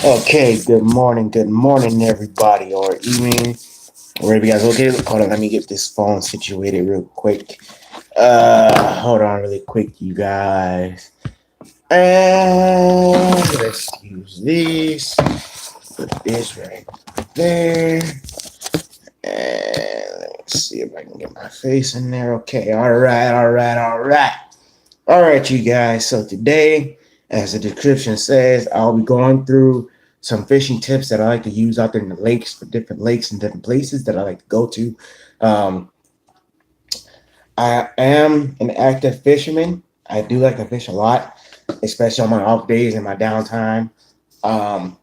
Okay, good morning, everybody, or evening, wherever you guys okay. Hold on, let me get this phone situated real quick. Hold on, really quick, you guys. And let's use this. Put this right there. And let's see if I can get my face in there. Okay, all right, you guys. So today, as the description says, I'll be going through some fishing tips that I like to use out there in the lakes for different lakes and different places that I like to go to. Um, I am an active fisherman. I do like to fish a lot, especially on my off days and my downtime. Um,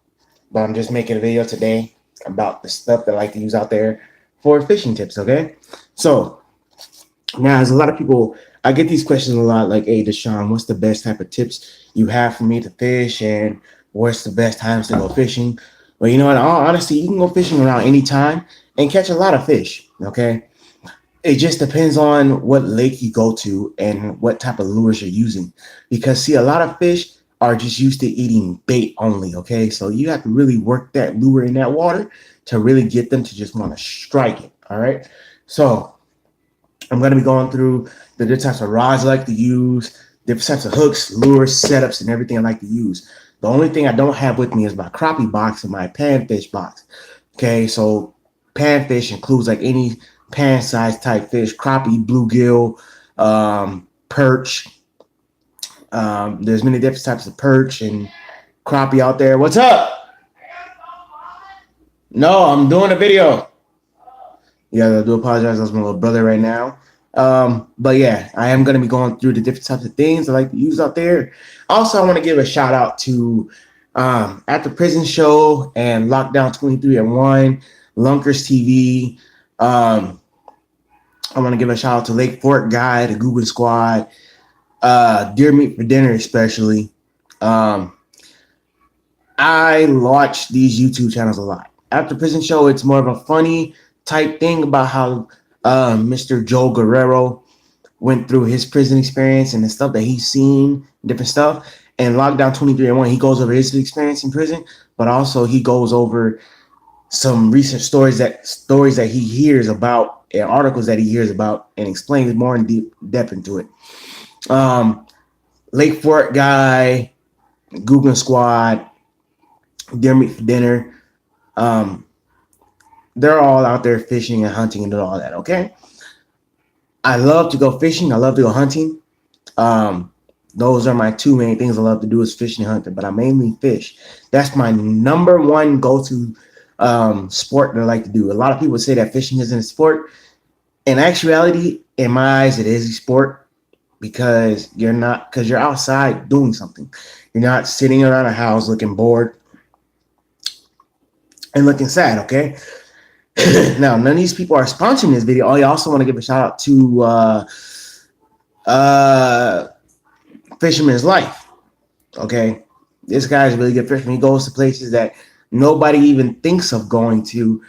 but I'm just making a video today about the stuff that I like to use out there for fishing tips. Okay, so now, there's a lot of people. I get these questions a lot, like, "Hey, Deshaun, what's the best type of tips you have for me to fish, and what's the best times to go fishing?" Well, you know, in all honesty, you can go fishing around any time and catch a lot of fish. Okay, it just depends on what lake you go to and what type of lures you're using, because see, a lot of fish are just used to eating bait only. Okay, so you have to really work that lure in that water to really get them to just want to strike it. All right, so I'm going to be going through the different types of rods I like to use, different types of hooks, lures, setups, and everything I like to use. The only thing I don't have with me is my crappie box and my panfish box. Okay, so panfish includes like any pan size type fish, crappie, bluegill, perch. There's many different types of perch and crappie out there. What's up? No, I'm doing a video. Yeah, I do apologize. That's my little brother right now. But yeah, I am going to be going through the different types of things I like to use out there. Also, I want to give a shout out to At the Prison Show and Lockdown 23 and 1, Lunkers TV. Um, I want to give a shout out to Lake Fort Guy, the Googan Squad, Deer Meat for Dinner, especially. Um, I watch these YouTube channels a lot. After Prison Show, it's more of a funny type thing about how Mr. Joe Guerrero went through his prison experience and the stuff that he's seen, different stuff. And Lockdown 23 and 1, he goes over his experience in prison, but also he goes over some recent stories that he hears about and articles that he hears about and explains more in deep depth into it. Um, Lake Fort Guy, Googan Squad, Deer Meat for Dinner. Um, they're all out there fishing and hunting and doing all that. Okay. I love to go fishing. I love to go hunting. Um, those are my two main things I love to do is fishing and hunting, but I mainly fish. That's my number one go-to sport that I like to do. A lot of people say that fishing isn't a sport. In actuality, in my eyes, it is a sport because you're outside doing something. You're not sitting around a house looking bored and looking sad, okay? Now, none of these people are sponsoring this video. I also want to give a shout out to uh, Fisherman's Life. Okay, this guy's a really good fisherman. He goes to places that nobody even thinks of going to,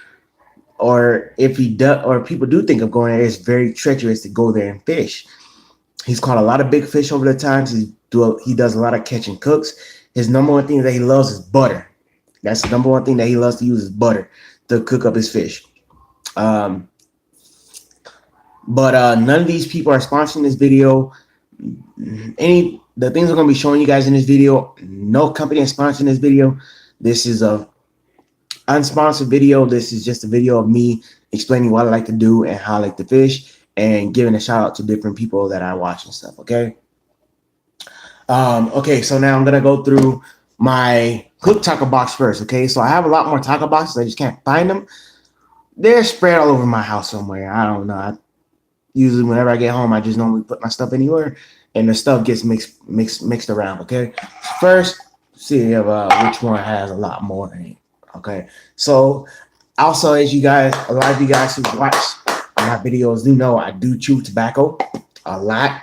or if he does, or people do think of going there, it's very treacherous to go there and fish. He's caught a lot of big fish over the times. He does a lot of catch and cooks. His number one thing that he loves is butter. That's the number one thing that he loves to use is butter to cook up his fish. Um, but none of these people are sponsoring this video. The things I'm going to be showing you guys in this video, no company is sponsoring this video. This is a unsponsored video. This is just a video of me explaining what I like to do and how I like to fish and giving a shout out to different people that I watch and stuff. Okay. Okay, so now I'm gonna go through my hook tackle box first. Okay, so I have a lot more tackle boxes. I just can't find them. They're spread all over my house somewhere. I don't know. Usually, whenever I get home, I just normally put my stuff anywhere, and the stuff gets mixed around. Okay, first, see if which one has a lot more in it. Okay, so also, as you guys, a lot of you guys who watch my videos do know, I do chew tobacco a lot.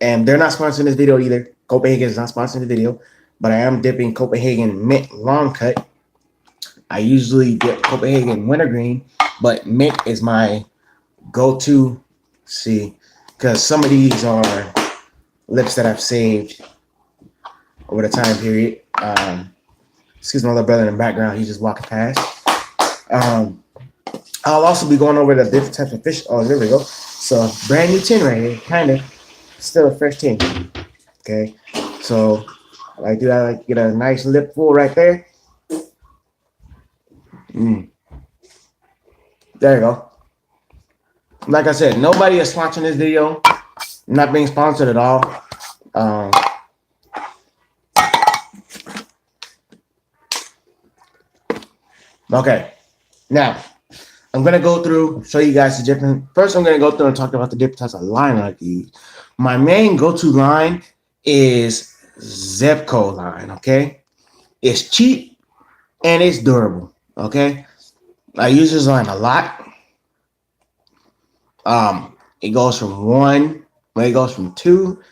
And they're not sponsoring this video either. Copenhagen is not sponsoring the video, but I am dipping Copenhagen Mint Long Cut. I usually dip Copenhagen Wintergreen, but Mint is my go-to. See, because some of these are lips that I've saved over the time period. Excuse my little brother in the background. He's just walking past. I'll also be going over the different types of fish. Oh, there we go. So brand new tin right here. Kind of still a fresh tin. Okay. So I do. I like to get a nice lip full right there. There you go. Like I said, nobody is sponsoring this video. I'm not being sponsored at all. Okay. Now, I'm going to go through, show you guys the different. First, I'm going to go through and talk about the different types of line I like to use. My main go-to line is Zebco line, okay? It's cheap and it's durable, okay? I use this line a lot. It goes from 1, well, it goes from 2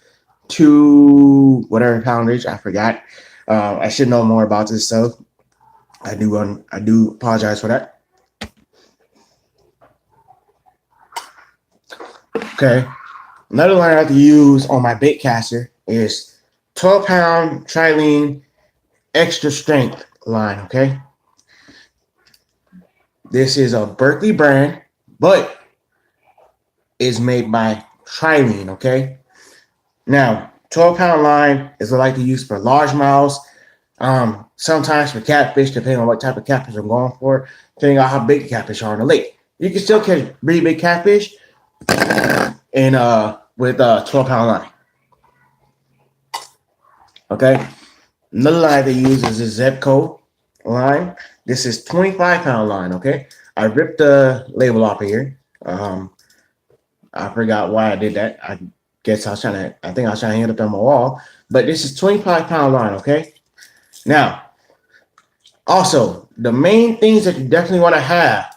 to whatever poundage, I forgot. I should know more about this stuff. I do apologize for that. Okay. Another line I like to use on my bait caster is 12-pound Trilene extra strength line, okay? This is a Berkeley brand, but is made by Trilene, okay? Now, 12-pound line is what I like to use for largemouths, sometimes for catfish, depending on what type of catfish I'm going for, depending on how big the catfish are in the lake. You can still catch really big catfish and with a 12-pound line. Okay. Another line they use is a Zebco line. This is 25-pound line, okay? I ripped the label off here. I forgot why I did that. I think I was trying to hang it up on my wall. But this is 25-pound line, okay? Now, also, the main things that you definitely want to have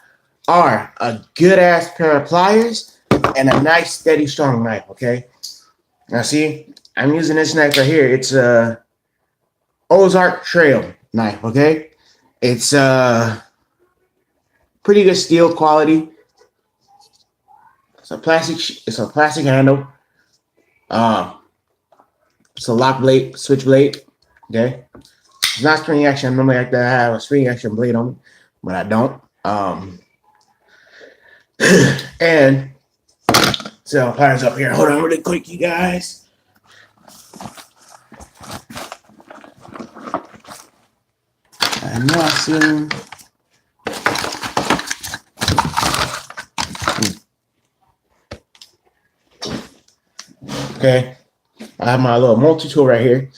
are a good-ass pair of pliers and a nice, steady, strong knife, okay? Now, see, I'm using this knife right here. It's a Ozark Trail knife, okay? It's pretty good steel quality. It's a plastic handle. It's a lock blade, switch blade, okay? It's not spring action. Normally I like to have a spring action blade on me, but I don't. And so pliers up here. Hold on really quick, you guys. I know I seen. Okay, I have my little multi-tool right here.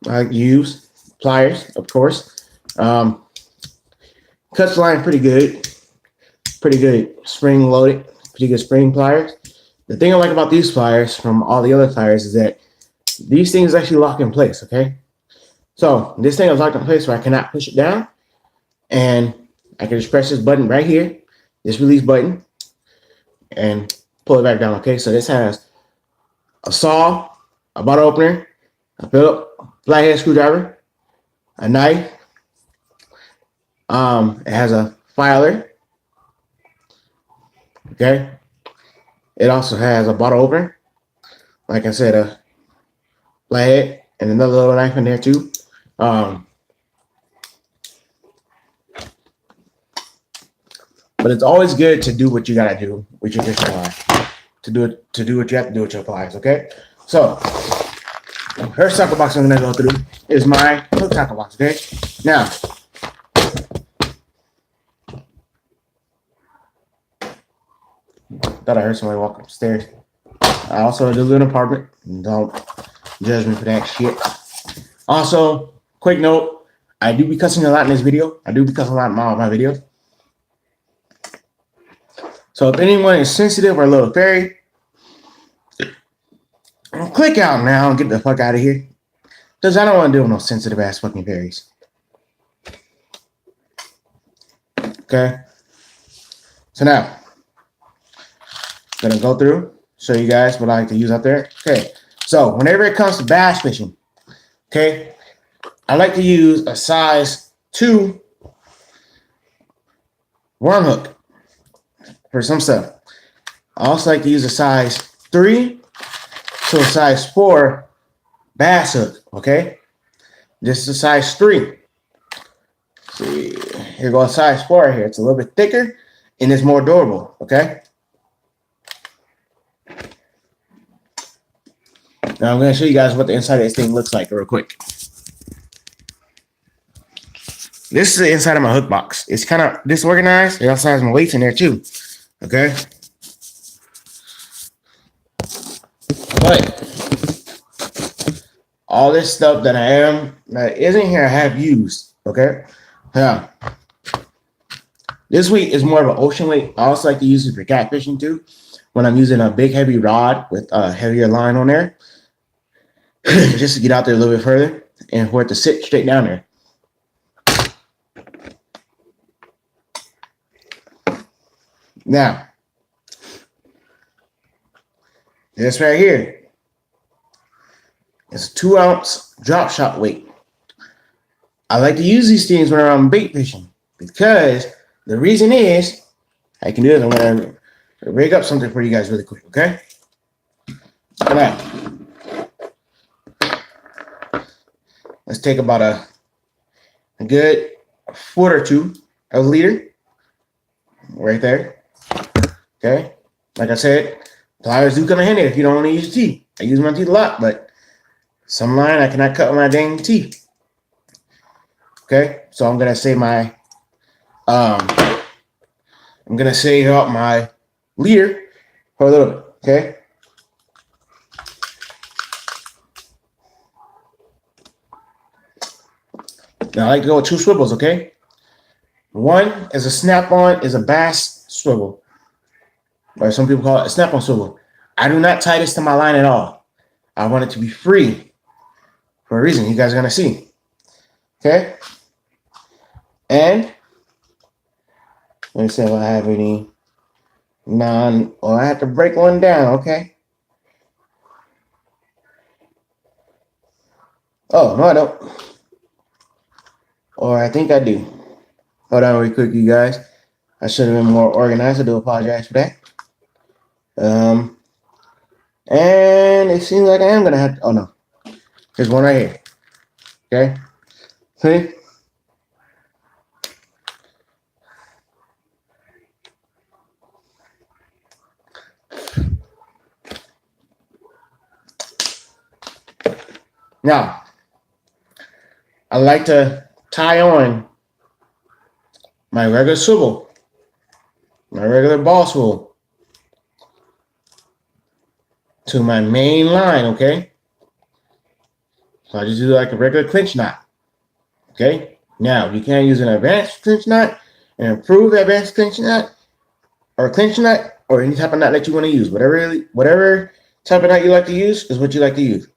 I use pliers, of course. Cuts the line pretty good spring loaded, pretty good spring pliers. The thing I like about these pliers from all the other pliers is that these things actually lock in place, okay? So this thing is locked in place where I cannot push it down, and I can just press this button right here, this release button, and pull it back down, okay? So this has a saw, a bottle opener, a Phillips flathead screwdriver, a knife. It has a filer. Okay. It also has a bottle opener. Like I said, a flathead and another little knife in there too. But it's always good to do what you gotta do with your fishing line. To do what you have to do with your pliers, okay? So, first tackle box I'm gonna go through is my hook tackle box, okay? Now, thought I heard somebody walking upstairs. I also do live in an apartment. Don't judge me for that shit. Also, quick note, I do be cussing a lot in this video. I do be cussing a lot in all of my videos. So if anyone is sensitive or a little fairy, click out now and get the fuck out of here. Because I don't want to deal with no sensitive ass fucking fairies. Okay. So now, I'm gonna go through, show you guys what I like to use out there. Okay. So whenever it comes to bass fishing, okay, I like to use a size 2 worm hook for some stuff. I also like to use a size 3 to a size 4 bass hook, okay? This is a size 3. See, here goes size 4 right here. It's a little bit thicker and it's more durable, okay? Now I'm going to show you guys what the inside of this thing looks like real quick. This is the inside of my hook box. It's kind of disorganized. It also has my weights in there too, okay? But all this stuff that isn't here, I have used, okay? Yeah. This weight is more of an ocean weight. I also like to use it for catfishing too. When I'm using a big heavy rod with a heavier line on there, just to get out there a little bit further and for it to sit straight down there. Now, this right here is a 2-ounce drop shot weight. I like to use these things when I'm bait fishing because the reason is I can do this. I'm going to rig up something for you guys really quick, okay? Now, let's take about a good foot or two of leader right there. Okay, like I said, pliers do come in handy if you don't want to use your teeth. I use my teeth a lot, but some line I cannot cut with my dang teeth. Okay, so I'm gonna save my out my leader for a little bit. Okay. Now I like to go with 2 swivels. Okay, one is a snap-on, is a bass swivel. Or some people call it a snap-on swivel. I do not tie this to my line at all. I want it to be free for a reason you guys are going to see. Okay? And let me see if I have any I have to break one down, okay? Oh, no, I don't. Or I think I do. Hold on real quick, you guys. I should have been more organized. I do apologize for that. And it seems like I am gonna have to, oh no. There's one right here. Okay. See? Now, I like to tie on my regular swivel, my regular ball swivel, to my main line, okay? So I just do like a regular clinch knot, okay? Now, you can use an advanced clinch knot, an improved advanced clinch knot, or a clinch knot, or any type of knot that you want to use. Whatever type of knot you like to use is what you like to use.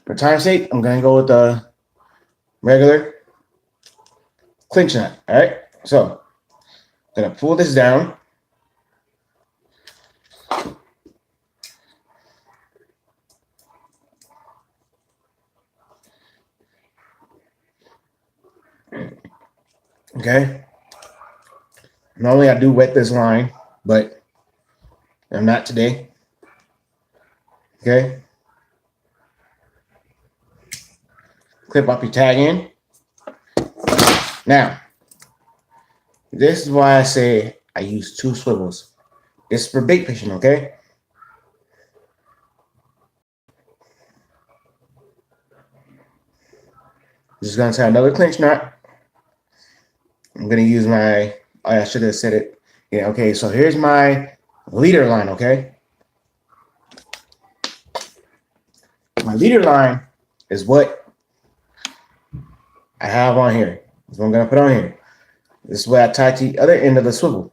For time's sake, I'm going to go with the regular clinch knot, all right? So, I'm going to pull this down. Okay. Normally I do wet this line, but I'm not today. Okay. Clip up your tag in. Now, this is why I say I use 2 swivels. This is for bait fishing, okay? This is going to tie another clinch knot. I'm going to use my, I should have said it. Yeah, okay, so here's my leader line, okay? My leader line is what I have on here. That's what I'm going to put on here. This is what I tie to the other end of the swivel.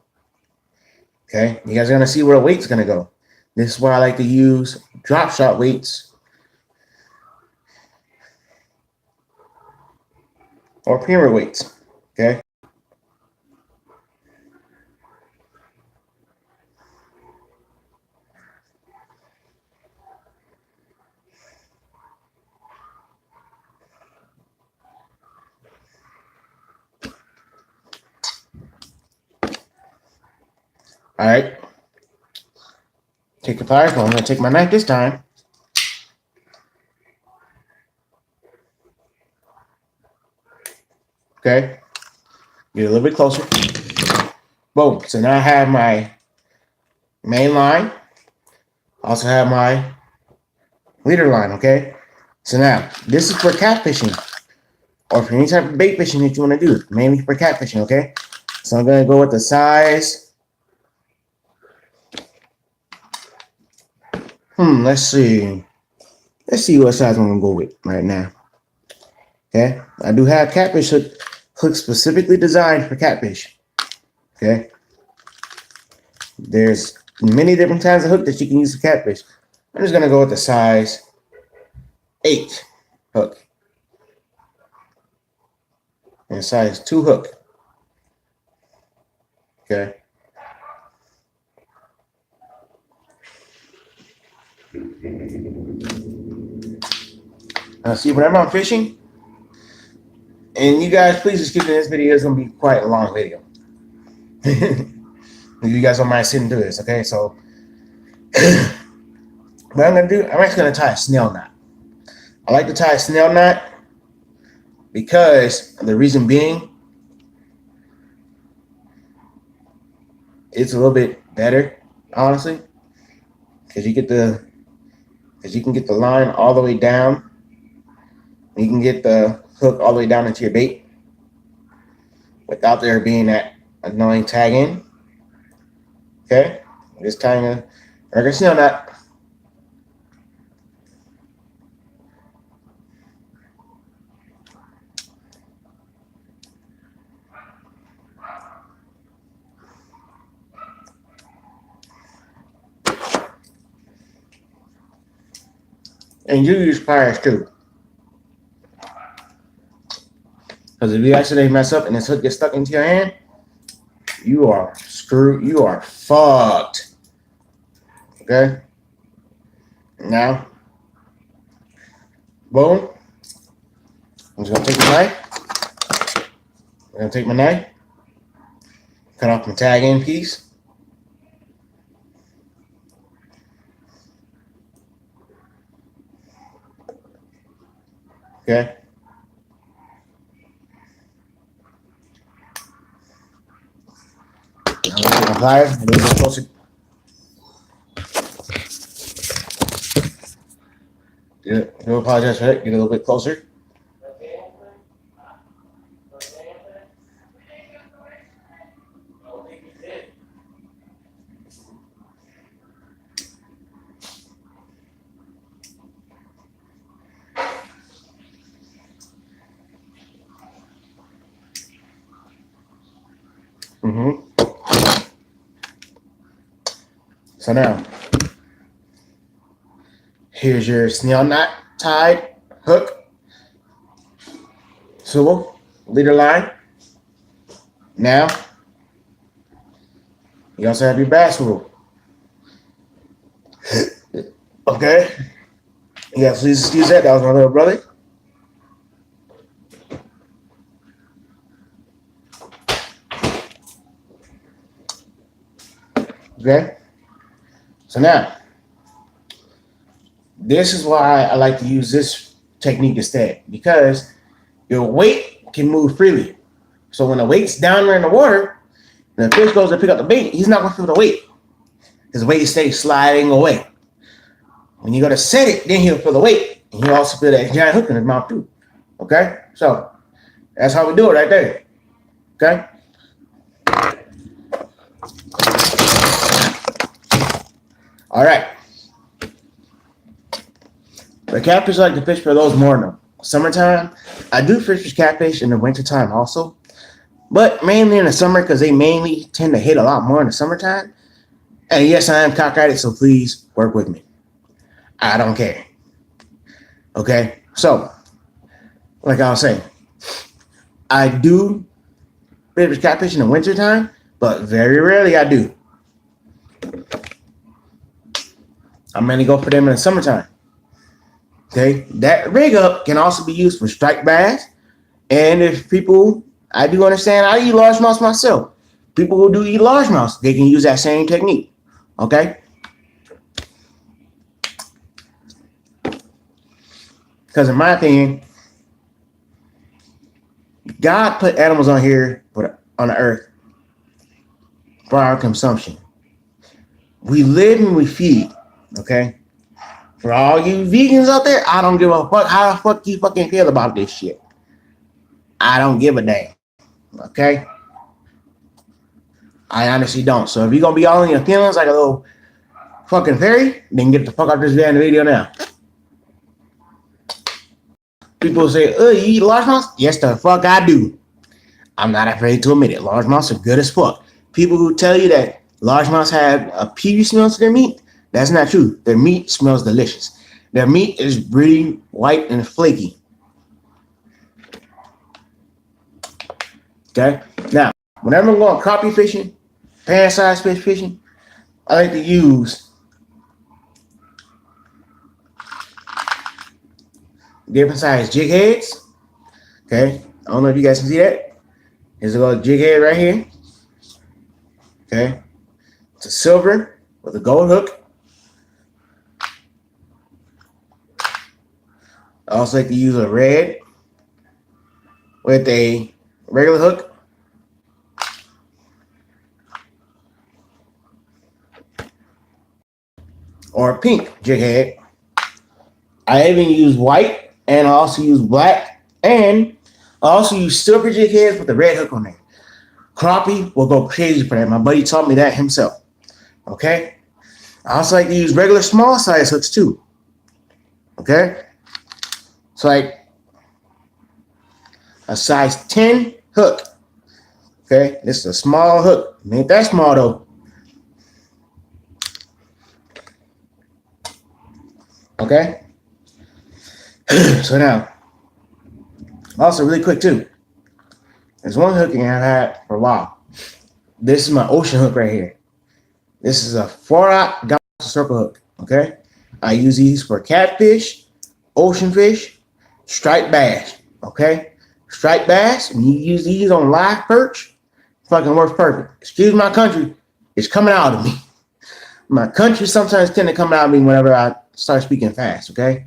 Okay, you guys are going to see where the weight's going to go. This is where I like to use drop shot weights or premier weights, okay? All right. Take the pliers, but I'm going to take my knife this time. Okay. Get a little bit closer. Boom. So now I have my main line. Also have my leader line. Okay. So now this is for catfishing or for any type of bait fishing that you want to do. Mainly for catfishing. Okay. So I'm going to go with the size. Let's see. Let's see what size I'm going to go with right now. Okay. I do have catfish hook specifically designed for catfish. Okay. There's many different kinds of hook that you can use for catfish. I'm just going to go with the size 8 hook. And size 2 hook. Okay. Now see, whenever I'm fishing, and you guys please just skip this video, it's going to be quite a long video. You guys don't mind sitting through this, okay? So what I'm going to do, I'm actually going to tie a snail knot. I like to tie a snail knot because the reason being, it's a little bit better, honestly, because you can get the line all the way down. You can get the hook all the way down into your bait without there being that annoying tag in. Okay, I'm just tying a regular snail knot. And you use pliers too. Because if you accidentally mess up and this hook gets stuck into your hand, you are screwed. You are fucked. Okay? Now, boom. I'm just going to take my knife. I'm going to take my knife. Cut off my tag end piece. Okay? I'm going to take my pliers and a little bit closer. Yeah, I do apologize for that. Get a little bit closer. So now, here's your snail knot tied hook, swivel, leader line. Now, you also have your bass swivel. Okay? Yeah, please excuse that. That was my little brother. Okay? So now, this is why I like to use this technique instead, because your weight can move freely. So when the weight's down there in the water, and the fish goes to pick up the bait, he's not going to feel the weight. His weight stays sliding away. When you go to set it, then he'll feel the weight. And he'll also feel that giant hook in his mouth too. Okay? So that's how we do it right there. Okay? All right. But catfish I like to fish for those more in the summertime. I do fish for catfish in the wintertime also. But mainly in the summer because they mainly tend to hit a lot more in the summertime. And yes, I am cockeyed, so please work with me. I don't care. Okay? So, like I was saying, I do fish for catfish in the wintertime, but very rarely I do. I'm going to go for them in the summertime. Okay, that rig up can also be used for striped bass. And if people, I do understand, I eat largemouths myself. People who do eat largemouths, they can use that same technique. Okay? Because in my opinion, God put animals on here on the earth for our consumption. We live and we feed. Okay. For all you vegans out there, I don't give a fuck how the fuck you fucking feel about this shit. I don't give a damn. Okay? I honestly don't. So if you're gonna be all in your feelings like a little fucking fairy, then get the fuck out of this damn video now. People say, you eat largemouths? Yes, the fuck I do. I'm not afraid to admit it. Largemouths are good as fuck. People who tell you that largemouths have a peewee smell to their meat, that's not true. Their meat smells delicious. Their meat is really white and flaky. Okay? Now, whenever I'm going crappie fishing, pan-sized fish fishing, I like to use different size jig heads. Okay? I don't know if you guys can see that. Here's a little jig head right here. Okay? It's a silver with a gold hook. I also like to use a red with a regular hook. Or a pink jig head. I even use white and I also use black and I also use silver jig heads with the red hook on there. Crappie will go crazy for that. My buddy taught me that himself. Okay? I also like to use regular small size hooks too. Okay? So like a size 10 hook. Okay? This is a small hook. It ain't that small though. Okay? So now, also really quick too. There's one hook I've had for a while. This is my ocean hook right here. This is a 4-aught circle hook. Okay? I use these for catfish, ocean fish, striped bass. Okay? Striped bass, and you use these on live perch, fucking works perfect. Excuse my country, it's coming out of me. My country sometimes tend to come out of me whenever I start speaking fast, okay?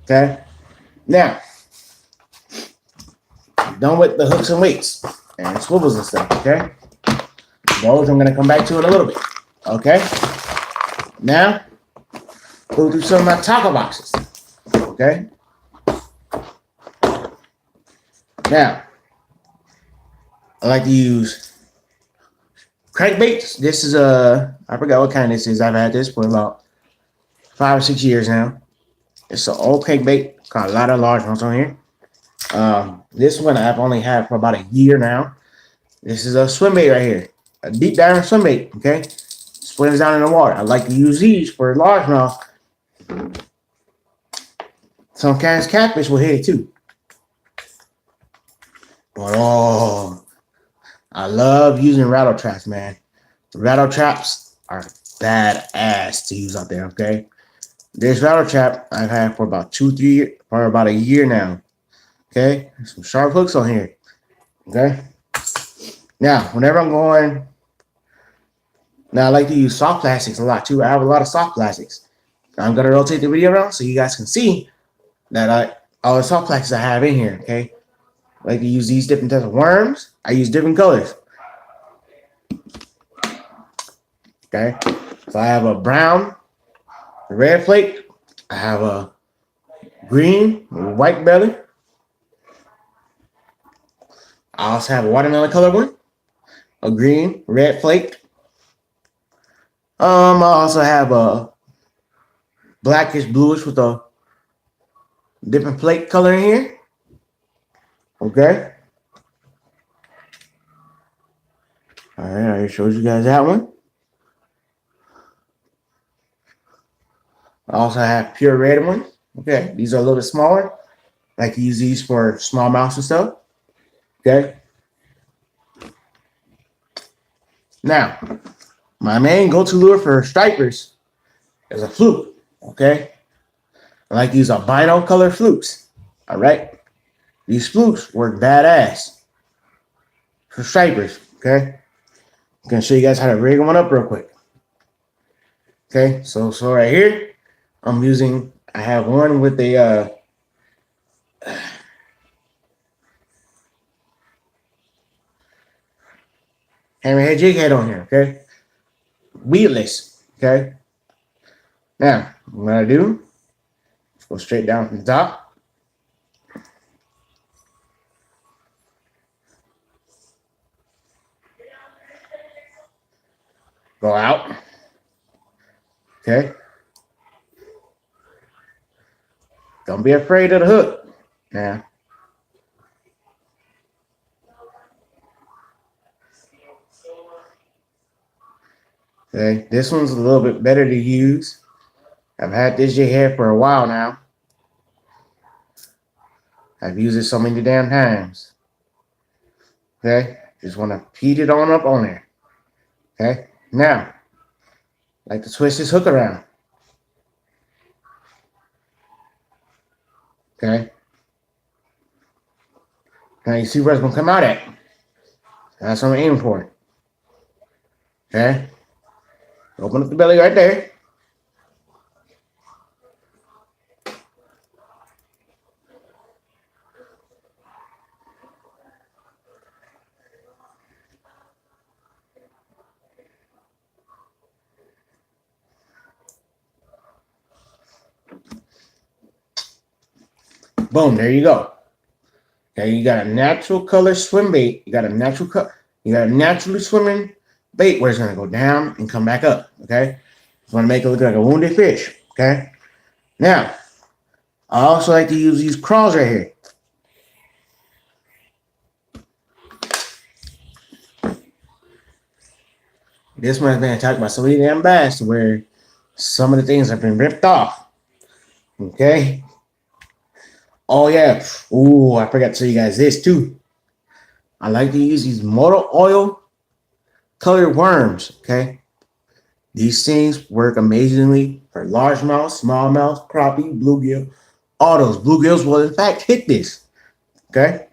Okay? Now, I'm done with the hooks and weights and swivels and stuff, okay? Those I'm going to come back to in a little bit, okay? Now, go through some of my tackle boxes, okay? Now, I like to use crankbaits. This is I forgot what kind this is. I've had this for about 5 or 6 years now. It's an old crankbait. Got a lot of large ones on here. This one I've only had for about a year now. This is a swim bait right here. A deep diving swim bait, okay? Swims down in the water. I like to use these for largemouth. Some kinds of catfish will hit it too. But I love using rattle traps, man. The rattle traps are badass to use out there, okay? This rattle trap I've had for about 2-3 years, for about a year now. Okay? There's some sharp hooks on here. Okay? Now, whenever I'm going, now I like to use soft plastics a lot too. I have a lot of soft plastics. I'm gonna rotate the video around so you guys can see that all the soft plastics I have in here, okay? I like to use these different types of worms. I use different colors. Okay? So I have a brown, a red flake. I have a green, white belly. I also have a watermelon color one, a green, red flake. I also have a blackish, bluish with a different flake color in here. Okay. All right, I already showed you guys that one. I also have pure red ones. Okay, these are a little bit smaller. I like to use these for smallmouths and stuff. Okay. Now, my main go-to lure for stripers is a fluke. Okay. I like to use albino color flukes. All right. These flukes work badass for stripers. Okay. I'm gonna show you guys how to rig one up real quick. Okay. So right here, I'm using I have one with a hammerhead jig head on here, okay? Weedless, okay? Now, what I do, go straight down from the top. Go out. Okay. Don't be afraid of the hook. Now. Okay. This one's a little bit better to use. I've had this jig head for a while now. I've used it so many damn times. Okay. Just want to heat it on up on there. Okay. Now, like to twist this hook around. Okay. Now you see where it's going to come out at. That's what I'm aiming for. Okay. Open up the belly right there. Boom, there you go. Okay, you got a natural color swim bait. You got a naturally swimming bait where it's gonna go down and come back up. Okay. Just want to make it look like a wounded fish. Okay. Now, I also like to use these crawls right here. This one has been attacked by so many damn bass where some of the things have been ripped off. Okay. Oh yeah. Ooh, I forgot to show you guys this too. I like to use these motor oil colored worms. Okay. These things work amazingly for largemouth, smallmouth, crappie, bluegill. All those bluegills will in fact hit this. Okay.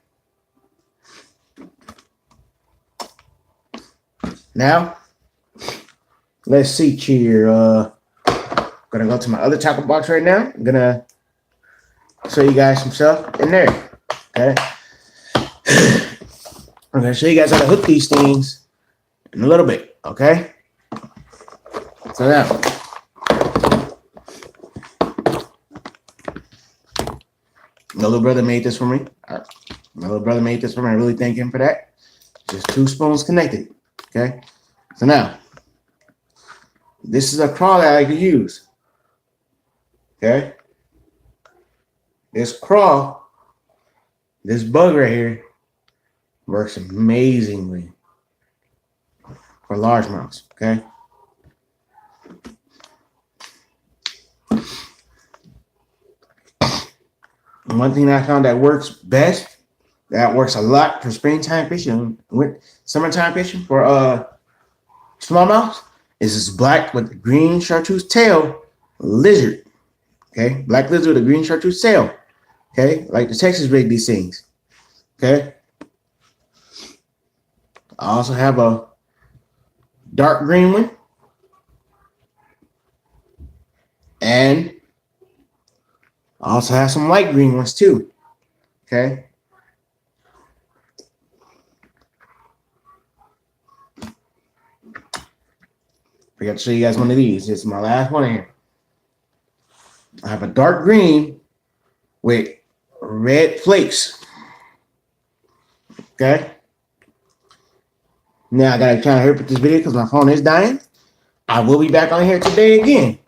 Now, let's see here. Gonna go to my other tackle box right now. I'm gonna show you guys some stuff in there. Okay. I'm gonna show you guys how to hook these things in a little bit. Okay. So now, my little brother made this for me. I really thank him for that. Just 2 spoons connected. Okay. So now, this is a crawl that I like to use. Okay. This crawl, this bug right here, works amazingly for largemouths. Okay. One thing that I found that works best, that works a lot for springtime fishing, with summertime fishing for smallmouths, is this black with the green chartreuse tail lizard. Okay, black lizard with a green chartreuse tail. Okay, like the Texas rig, these things. Okay. I also have a dark green one. And I also have some light green ones too. Okay. Forgot to show you guys one of these. This is my last one here. I have a dark green with red flakes. Okay. Now I gotta try to hurry up with this video because my phone is dying. I will be back on here today again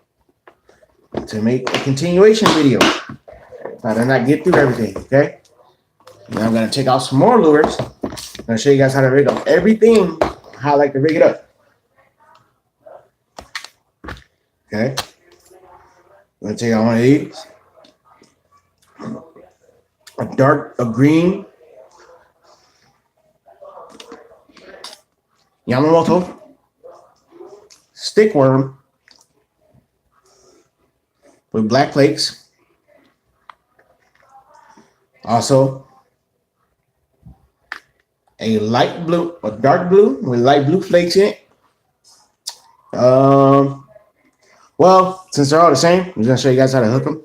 to make a continuation video. I did not get through everything. Okay. Now I'm gonna take out some more lures. I'm gonna show you guys how to rig up everything, how I like to rig it up. Okay. I'm gonna take out one of these. A green Yamamoto stickworm with black flakes. Also, a dark blue with light blue flakes in it. Well, since they're all the same, I'm just gonna show you guys how to hook them.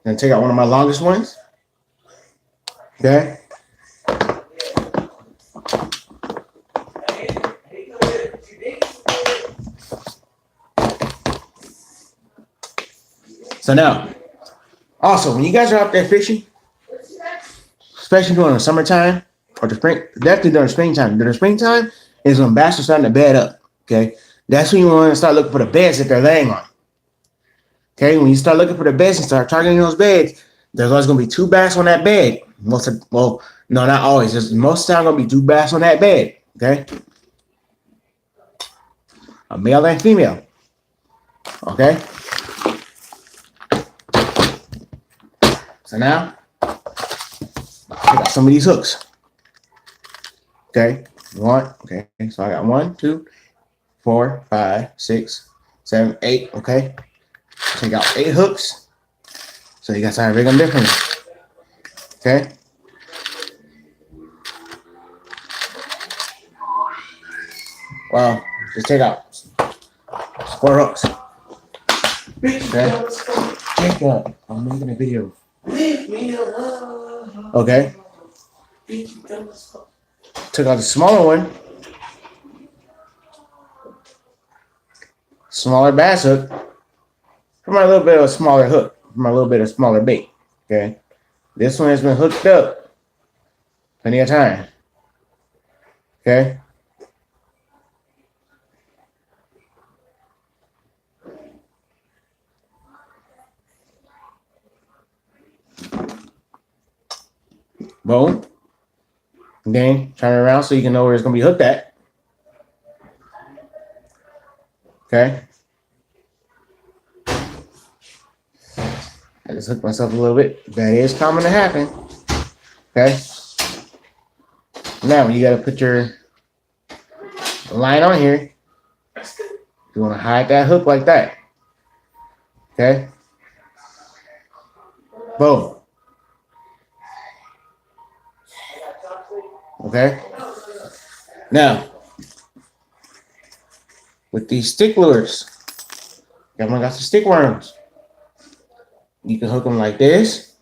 And take out one of my longest ones. Okay. So now, also, when you guys are out there fishing, especially during the summertime or the spring, definitely during the springtime. During the springtime is when bass are starting to bed up. Okay. That's when you want to start looking for the beds that they're laying on. Okay. When you start looking for the beds and start targeting those beds, there's always going to be two bass on that bed. No, not always. There's most of the time going to be two bass on that bed. Okay. A male and female. Okay. So now, I got some of these hooks. Okay. Okay. So I got 1, 2, 4, 5, 6, 7, 8. Okay. Take out 8 hooks. So you guys have to rig them differently. Okay. Well, just take out 4 hooks. Okay. Take up. I'm making a video. Okay. Took out the smaller one. Smaller bass hook. From a little bit of a smaller hook. From a little bit of smaller bait. Okay. This one has been hooked up plenty of time. Okay. Boom. Then turn it around so you can know where it's going to be hooked at. Okay. I just hooked myself a little bit. That is common to happen. Okay. Now you got to put your line on here. You want to hide that hook like that. Okay. Boom. Okay. Now, with these stick lures, everyone got some stick worms. You can hook them like this.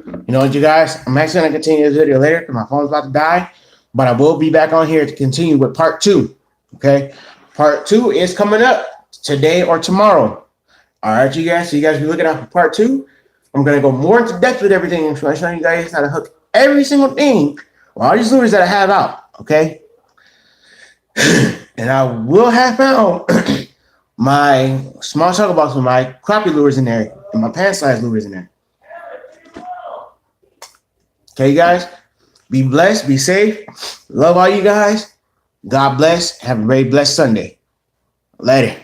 You know what, you guys? I'm actually going to continue this video later because my phone's about to die. But I will be back on here to continue with part 2. Okay? Part 2 is coming up today or tomorrow. All right, you guys? So you guys be looking out for part 2. I'm going to go more into depth with everything and show you guys how to hook every single thing with all these lures that I have out. Okay? And I will have found my small chuckle box with my crappie lures in there and my pant size lures in there. Okay, guys? Be blessed. Be safe. Love all you guys. God bless. Have a very blessed Sunday. Later.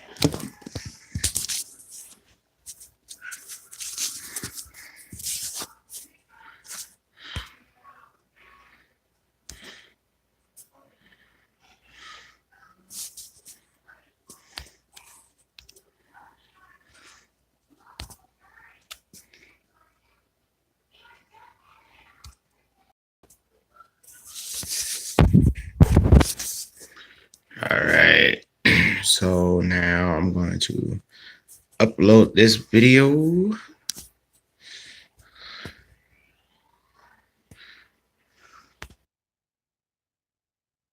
All right. So now I'm going to upload this video.